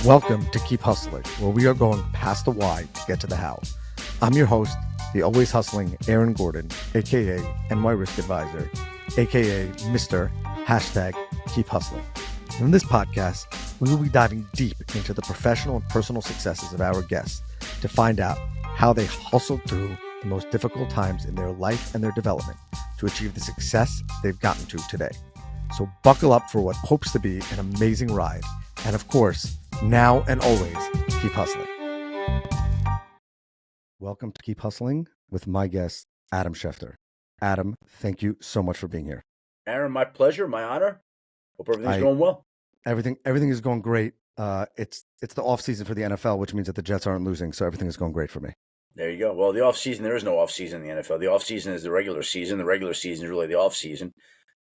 Welcome to Keep Hustling, where we are going past the why to get to the how. I'm your host, the always hustling Aaron Gordon, aka NY Risk Advisor, aka Mr. Keep Hustling. In this podcast, we will be diving deep into the professional and personal successes of our guests to find out how they hustled through the most difficult times in their life and their development to achieve the success they've gotten to today. So buckle up for what hopes to be an amazing ride. And of course, now and always, keep hustling. Welcome to Keep Hustling with my guest, Adam Schefter. Adam, thank you so much for being here. Aaron, my pleasure, my honor. Hope everything's going well. Everything is going great. It's the off season for the NFL, which means that the Jets aren't losing, so everything is going great for me. There you go. Well, the off season, there is no off season in the NFL. The off season is the regular season. The regular season is really the off season,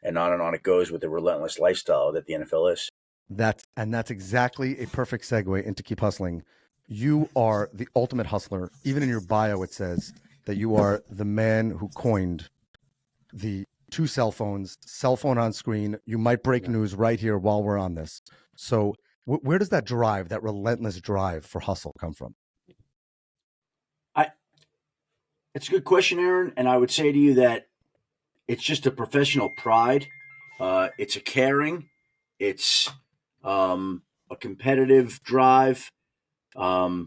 and on it goes with the relentless lifestyle that the NFL is. That's exactly a perfect segue into Keep Hustling. You are the ultimate hustler. Even in your bio, it says that you are the man who coined the two cell phones, cell phone on screen. You might break news right here while we're on this. So where does that drive, that relentless drive for hustle come from? It's a good question, Aaron. And I would say to you that it's just a professional pride. It's a caring. It's a competitive drive. Where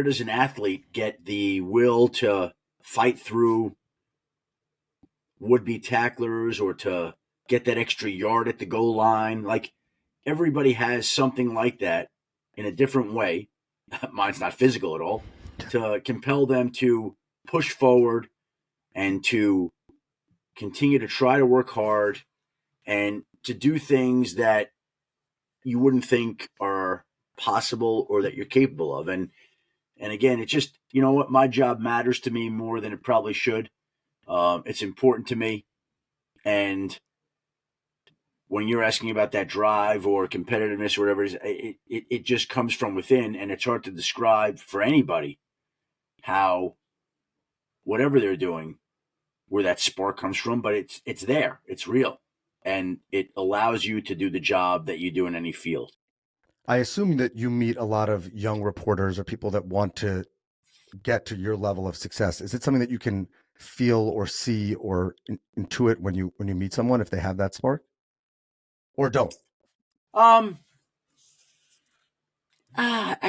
does an athlete get the will to fight through would-be tacklers or to get that extra yard at the goal line? Like, everybody has something like that in a different way. Mine's not physical at all. To compel them to push forward and to continue to try to work hard and to do things that you wouldn't think are possible or that you're capable of. And again, it's just, you know what, my job matters to me more than it probably should. It's important to me. And when you're asking about that drive or competitiveness or whatever, it just comes from within, and it's hard to describe for anybody how whatever they're doing, where that spark comes from, but it's there, it's real, and it allows you to do the job that you do in any field. I assume that you meet a lot of young reporters or people that want to get to your level of success. Is it something that you can feel or see or intuit when you meet someone, if they have that spark, or don't? I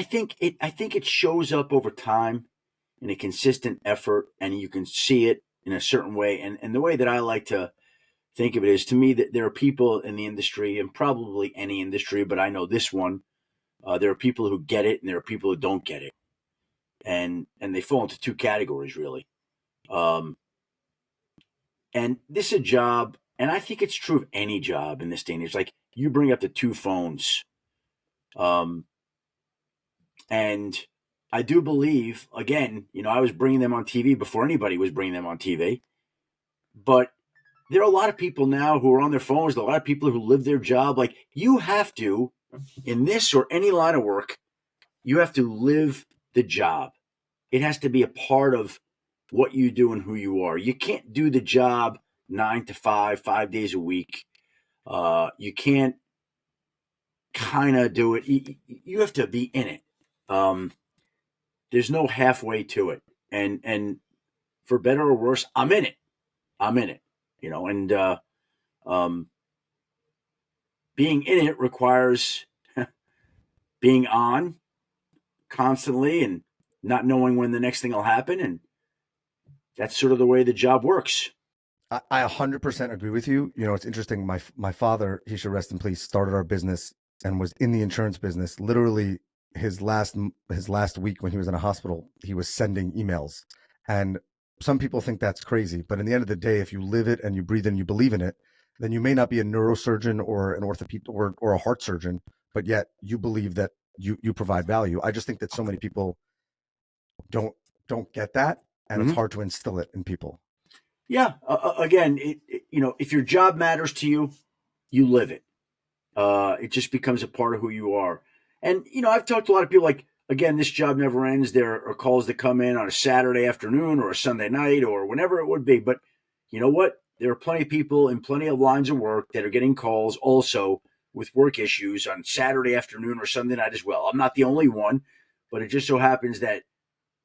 think it shows up over time in a consistent effort, and you can see it in a certain way. And the way that I like to think of it is, to me, that there are people in the industry, and probably any industry, but I know this one, there are people who get it and there are people who don't get it. And they fall into two categories, really. And this is a job, and I think it's true of any job in this day and age. Like, you bring up the two phones. And I do believe, again, I was bringing them on TV before anybody was bringing them on TV. But there are a lot of people now who are on their phones, a lot of people who live their job. Like, you have to, in this or any line of work, you have to live the job. It has to be a part of what you do and who you are. You can't do the job 9 to 5, 5 days a week. You can't kind of do it. You have to be in it. There's no halfway to it. And for better or worse, I'm in it. And being in it requires being on constantly and not knowing when the next thing will happen. And that's sort of the way the job works. I 100% agree with you. It's interesting. My father, he should rest in peace, started our business and was in the insurance business. Literally his last week when he was in a hospital, he was sending emails. And some people think that's crazy, but in the end of the day, if you live it and you breathe and you believe in it, then you may not be a neurosurgeon or an orthopedic or a heart surgeon, but yet you believe that you provide value. I just think that so many people don't get that, and It's hard to instill it in people. Yeah. Again, if your job matters to you, you live it. It just becomes a part of who you are. And, I've talked to a lot of people, like, again, this job never ends. There are calls that come in on a Saturday afternoon or a Sunday night or whenever it would be. But you know what? There are plenty of people in plenty of lines of work that are getting calls also with work issues on Saturday afternoon or Sunday night as well. I'm not the only one, but it just so happens that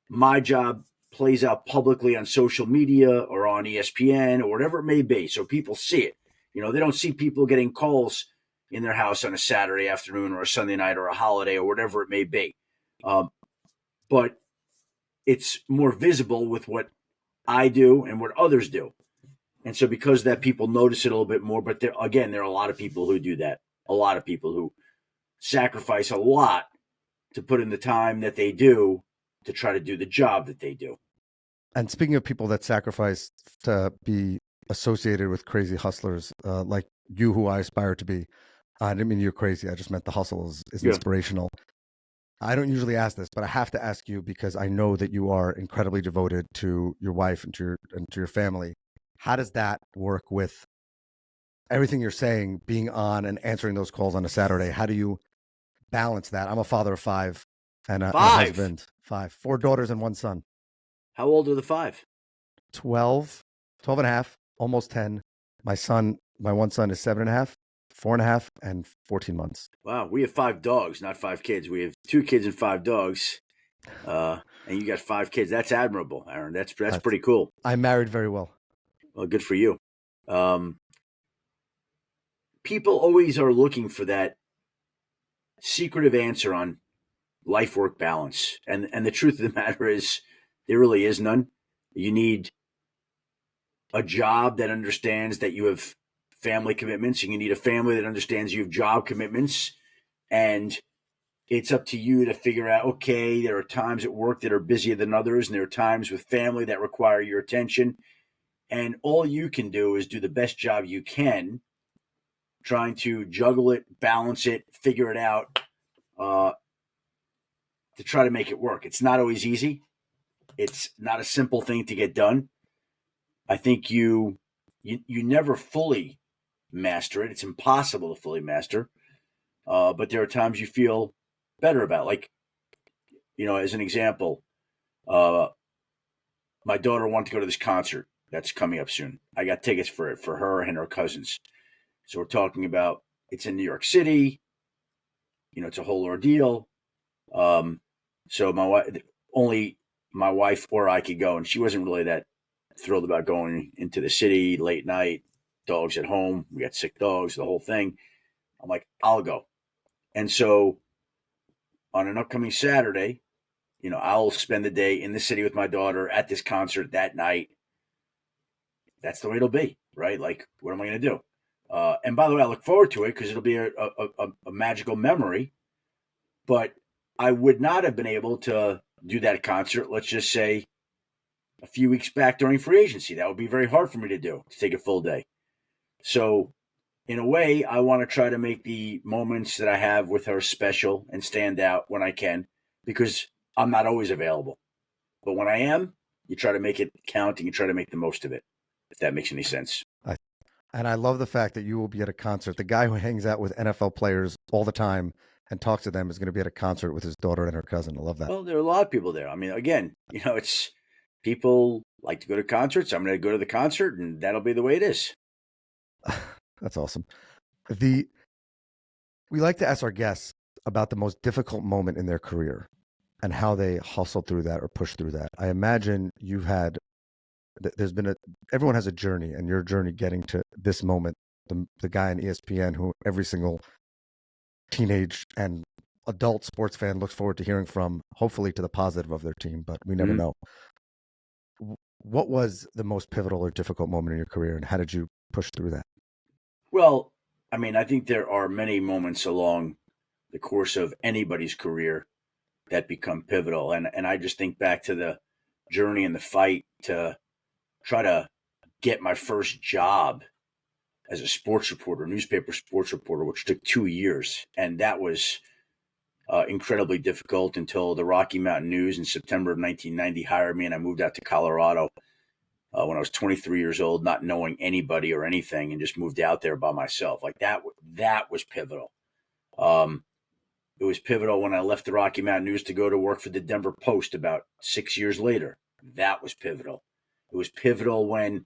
my job plays out publicly on social media or on ESPN or whatever it may be. So people see it. They don't see people getting calls in their house on a Saturday afternoon or a Sunday night or a holiday or whatever it may be. But it's more visible with what I do and what others do. And so because of that, people notice it a little bit more. But there are a lot of people who do that. A lot of people who sacrifice a lot to put in the time that they do to try to do the job that they do. And speaking of people that sacrifice to be associated with crazy hustlers, like you, who I aspire to be, I didn't mean you're crazy. I just meant the hustle is inspirational. I don't usually ask this, but I have to ask you because I know that you are incredibly devoted to your wife and to your family. How does that work with everything you're saying, being on and answering those calls on a Saturday? How do you balance that? I'm a father of 5 and a husband. 5, 4 daughters and 1 son. How old are the 5? 12 and a half, almost 10. My 1 son is 7 and a half, 4 and a half, and 14 months. Wow, we have 5 dogs, not 5 kids. We have 2 kids and 5 dogs. And you got 5 kids. That's admirable, Aaron. That's pretty cool. I married very well. Well, good for you. People always are looking for that secretive answer on life-work balance. And the truth of the matter is there really is none. You need a job that understands that you have family commitments, and you need a family that understands you have job commitments. And it's up to you to figure out, okay, there are times at work that are busier than others, and there are times with family that require your attention. And all you can do is do the best job you can, trying to juggle it, balance it, figure it out, to try to make it work. It's not always easy. It's not a simple thing to get done. I think you never fully master it. It's impossible to fully master. But there are times you feel better about it. Like, as an example, my daughter wanted to go to this concert that's coming up soon. I got tickets for it for her and her cousins. So we're talking about, it's in New York City. It's a whole ordeal. So only my wife or I could go, and she wasn't really that thrilled about going into the city late night, dogs at home. We got sick dogs, the whole thing. I'm like, I'll go. And so on an upcoming Saturday, I'll spend the day in the city with my daughter at this concert that night. That's the way it'll be, right? Like, what am I going to do? And by the way, I look forward to it because it'll be a magical memory. But I would not have been able to do that concert, let's just say, a few weeks back during free agency. That would be very hard for me to do, to take a full day. So in a way, I want to try to make the moments that I have with her special and stand out when I can, because I'm not always available. But when I am, you try to make it count and you try to make the most of it, if that makes any sense. And I love the fact that you will be at a concert. The guy who hangs out with NFL players all the time and talks to them is going to be at a concert with his daughter and her cousin. I love that. Well, there are a lot of people there. I mean, again, it's people like to go to concerts. I'm going to go to the concert, and that'll be the way it is. That's awesome. We like to ask our guests about the most difficult moment in their career and how they hustled through that or pushed through that. I imagine everyone has a journey, and your journey getting to this moment, the guy on ESPN who every single teenage and adult sports fan looks forward to hearing from, hopefully to the positive of their team, but we never know. What was the most pivotal or difficult moment in your career, and how did you push through that? Well, I mean, I think there are many moments along the course of anybody's career that become pivotal. And I just think back to the journey and the fight to try to get my first job as a sports reporter, newspaper sports reporter, which took 2 years. And that was incredibly difficult until the Rocky Mountain News in September of 1990 hired me, and I moved out to Colorado when I was 23 years old, not knowing anybody or anything, and just moved out there by myself. Like that was pivotal. It was pivotal when I left the Rocky Mountain News to go to work for the Denver Post about 6 years later. That was pivotal. It was pivotal when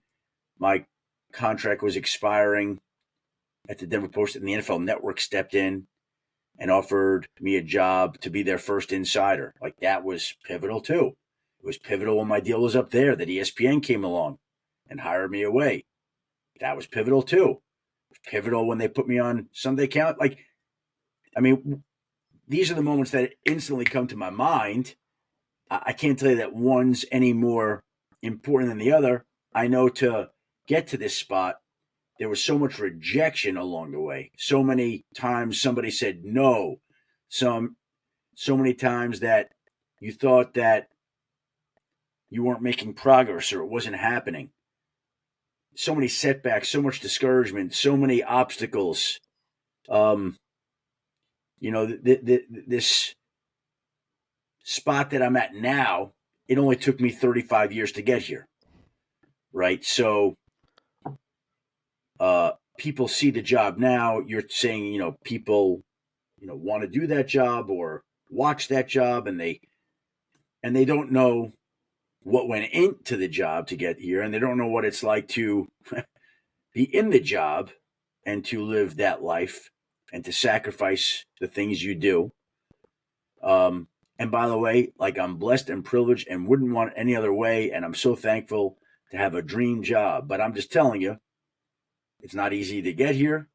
my contract was expiring at the Denver Post, and the NFL Network stepped in and offered me a job to be their first insider. Like, that was pivotal too. It was pivotal when my deal was up there that ESPN came along and hired me away. That was pivotal too. It was pivotal when they put me on Sunday Count. Like, I mean, these are the moments that instantly come to my mind. I can't tell you that one's any more important than the other. I know to get to this spot, there was so much rejection along the way. So many times somebody said no. So many times that you thought that you weren't making progress or it wasn't happening. So many setbacks, so much discouragement, so many obstacles. This spot that I'm at now, it only took me 35 years to get here. Right? So people see the job now. You're saying, people, want to do that job or watch that job, and they don't know what went into the job to get here, and they don't know what it's like to be in the job and to live that life and to sacrifice the things you do. And by the way, like, I'm blessed and privileged and wouldn't want it any other way, and I'm so thankful to have a dream job. But I'm just telling you, it's not easy to get here.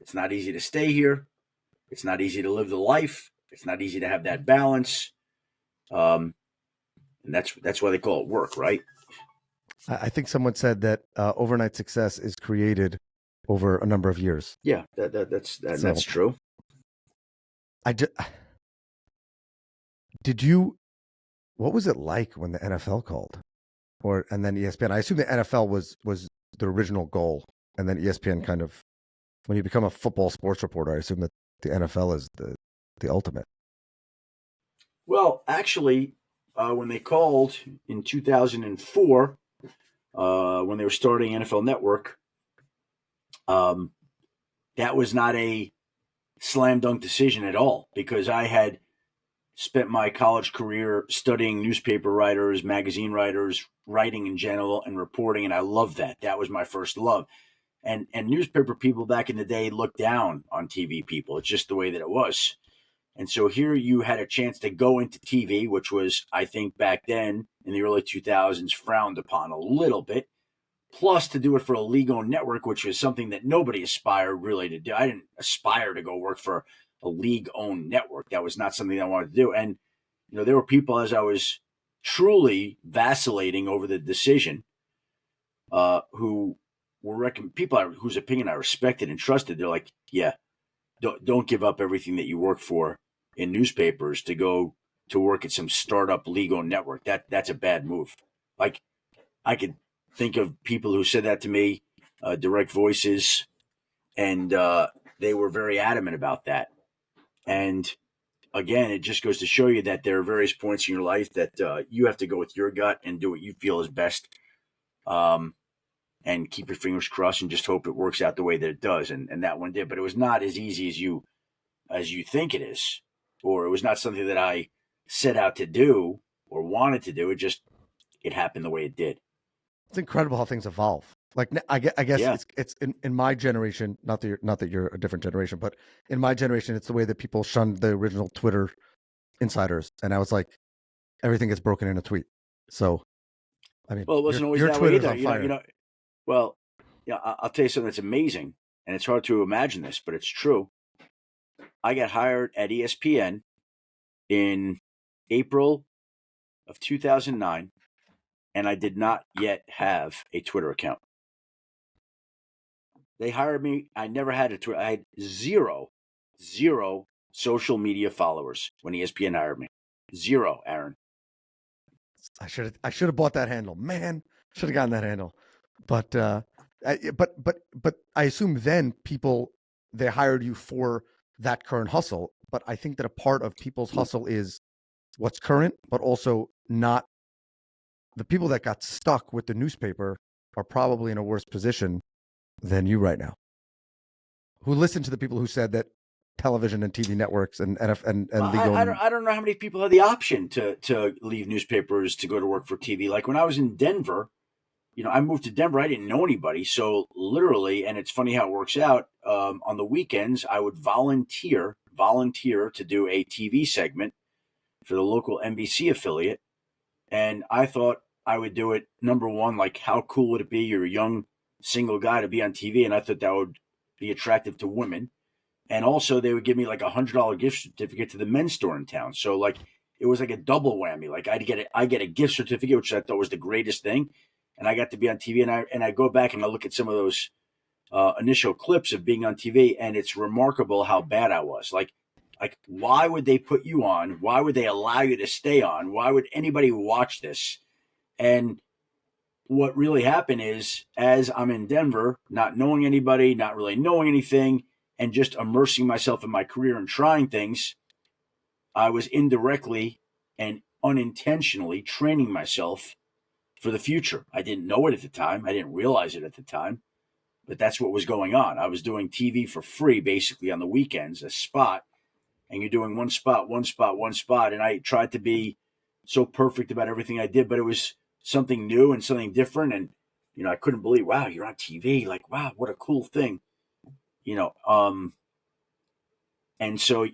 It's not easy to stay here. It's not easy to live the life. It's not easy to have that balance. And that's why they call it work, right? I think someone said that overnight success is created over a number of years. Yeah, that's true. What was it like when the NFL called, and then ESPN? I assume the NFL was the original goal, and then ESPN kind of, when you become a football sports reporter, I assume that the NFL is the ultimate. Well, actually, when they called in 2004, when they were starting NFL Network, that was not a slam dunk decision at all, because I had spent my college career studying newspaper writers, magazine writers, writing in general, and reporting, and I loved that. That was my first love. And newspaper people back in the day looked down on TV people. It's just the way that it was. And so here you had a chance to go into TV, which was, I think, back then in the early 2000s, frowned upon a little bit, plus to do it for a league-owned network, which was something that nobody aspired really to do. I didn't aspire to go work for a league-owned network. That was not something I wanted to do. And, there were people, as I was truly vacillating over the decision, who were people whose opinion I respected and trusted. They're like, yeah, don't give up everything that you work for in newspapers to go to work at some startup league-owned network. That's a bad move. Like, I could think of people who said that to me, direct voices, and they were very adamant about that. And again, it just goes to show you that there are various points in your life that you have to go with your gut and do what you feel is best, and keep your fingers crossed and just hope it works out the way that it does. And that one did, but it was not as easy as you think it is, or it was not something that I set out to do or wanted to do. It happened the way it did. It's incredible how things evolve. Like, I guess Yeah. it's in my generation, not that you're a different generation, but in my generation, it's the way that people shunned the original Twitter insiders. And I was like, everything gets broken in a tweet. So, I mean, well, it wasn't always your that Twitter's way either. on fire. Well, yeah, I'll tell you something that's amazing, and it's hard to imagine this, but it's true. I got hired at ESPN in April of 2009, and I did not yet have a Twitter account. They hired me. I never had a Twitter. I had zero social media followers when ESPN hired me. Zero, Aaron. I should have bought that handle. Man, should have gotten that handle. But I assume then they hired you for that current hustle. But I think that a part of people's hustle is what's current, but also not. The people that got stuck with the newspaper are probably in a worse position than you right now. Who listened to the people who said that television and TV networks and legal. I don't know how many people had the option to leave newspapers to go to work for TV. Like, when I was in Denver, I moved to Denver. I didn't know anybody. So literally, and it's funny how it works out. On the weekends, I would volunteer to do a TV segment for the local NBC affiliate. And I thought I would do it. Number one, like, how cool would it be? You're a young single guy to be on TV. And I thought that would be attractive to women. And also they would give me like $100 gift certificate to the men's store in town. So like, it was like a double whammy. Like I get a gift certificate, which I thought was the greatest thing. And I got to be on TV, and I go back and I look at some of those initial clips of being on TV, and it's remarkable how bad I was. Like, why would they put you on? Why would they allow you to stay on? Why would anybody watch this? And what really happened is, as I'm in Denver, not knowing anybody, not really knowing anything, and just immersing myself in my career and trying things, I was indirectly and unintentionally training myself for the future. I didn't know it at the time. I didn't realize it at the time, but that's what was going on. I was doing TV for free, basically on the weekends, a spot, and you're doing one spot, one spot, one spot. And I tried to be so perfect about everything I did, but it was something new and something different. And, I couldn't believe, wow, you're on TV. Like, wow, what a cool thing, you know? And so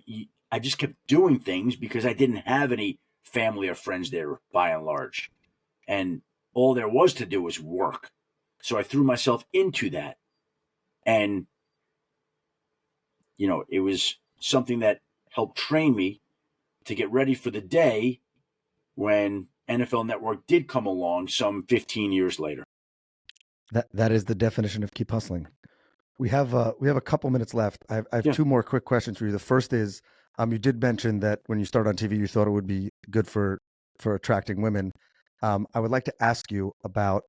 I just kept doing things because I didn't have any family or friends there by and large. And all there was to do was work. So I threw myself into that. And, it was something that helped train me to get ready for the day when NFL Network did come along some 15 years later. That is the definition of keep hustling. We have a couple minutes left. I have two more quick questions for you. The first is, you did mention that when you started on TV, you thought it would be good for attracting women. I would like to ask you about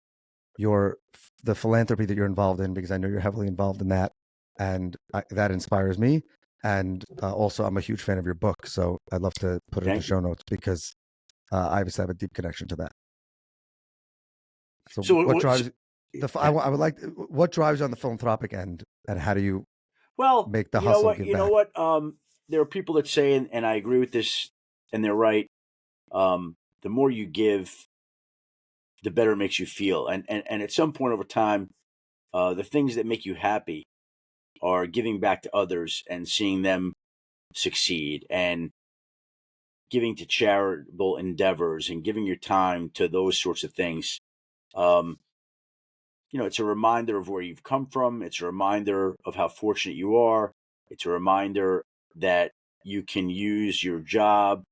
the philanthropy that you're involved in, because I know you're heavily involved in that, and that inspires me. And also, I'm a huge fan of your book, so I'd love to put it in the show notes, because I obviously have a deep connection to that. So what drives what drives you on the philanthropic end, and how do you make the hustle give back? You know what? There are people that say, and I agree with this, and they're right. The more you give, the better it makes you feel. And at some point over time, the things that make you happy are giving back to others and seeing them succeed, and giving to charitable endeavors and giving your time to those sorts of things. It's a reminder of where you've come from. It's a reminder of how fortunate you are. It's a reminder that you can use your job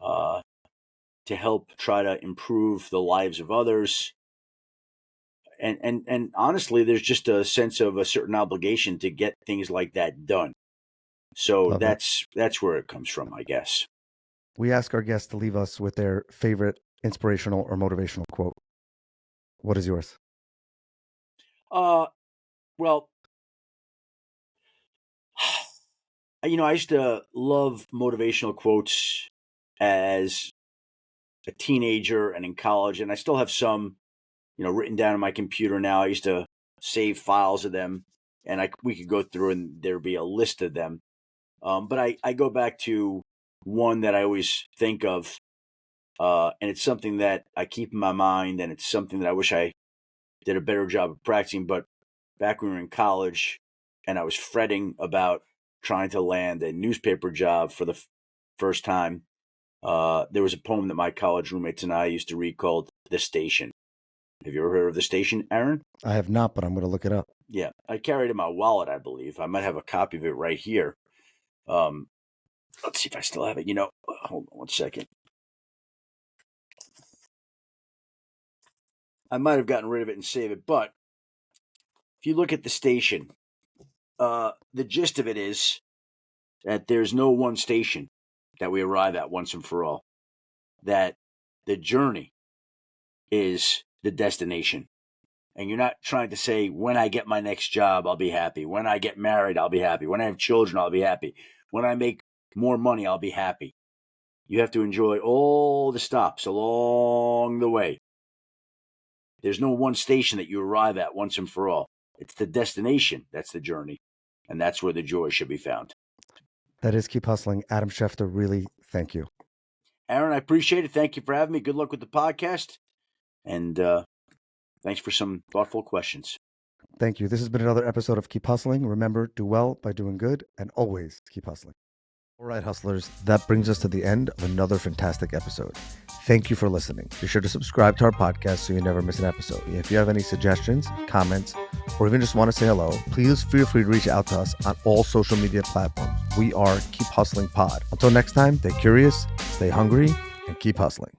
to help try to improve the lives of others. And honestly, there's just a sense of a certain obligation to get things like that done. So that's where it comes from, I guess. We ask our guests to leave us with their favorite inspirational or motivational quote. What is yours? Well, I used to love motivational quotes as a teenager and in college, and I still have some, written down on my computer now. I used to save files of them, and we could go through and there'd be a list of them. But I go back to one that I always think of, and it's something that I keep in my mind, and it's something that I wish I did a better job of practicing. But back when we were in college and I was fretting about trying to land a newspaper job for the first time, there was a poem that my college roommates and I used to read called The Station. Have you ever heard of The Station, Aaron? I have not, but I'm going to look it up. Yeah, I carried it in my wallet, I believe. I might have a copy of it right here. Let's see if I still have it. Hold on one second. I might have gotten rid of it and saved it, but if you look at The Station, the gist of it is that there's no one station that we arrive at once and for all. That the journey is the destination. And you're not trying to say, when I get my next job, I'll be happy. When I get married, I'll be happy. When I have children, I'll be happy. When I make more money, I'll be happy. You have to enjoy all the stops along the way. There's no one station that you arrive at once and for all. It's the destination that's the journey. And that's where the joy should be found. That is Keep Hustling. Adam Schefter, really, thank you. Aaron, I appreciate it. Thank you for having me. Good luck with the podcast. And Thanks for some thoughtful questions. Thank you. This has been another episode of Keep Hustling. Remember, do well by doing good, and always keep hustling. All right, hustlers, that brings us to the end of another fantastic episode. Thank you for listening. Be sure to subscribe to our podcast so you never miss an episode. If you have any suggestions, comments, or even just want to say hello, please feel free to reach out to us on all social media platforms. We are Keep Hustling Pod. Until next time, stay curious, stay hungry, and keep hustling.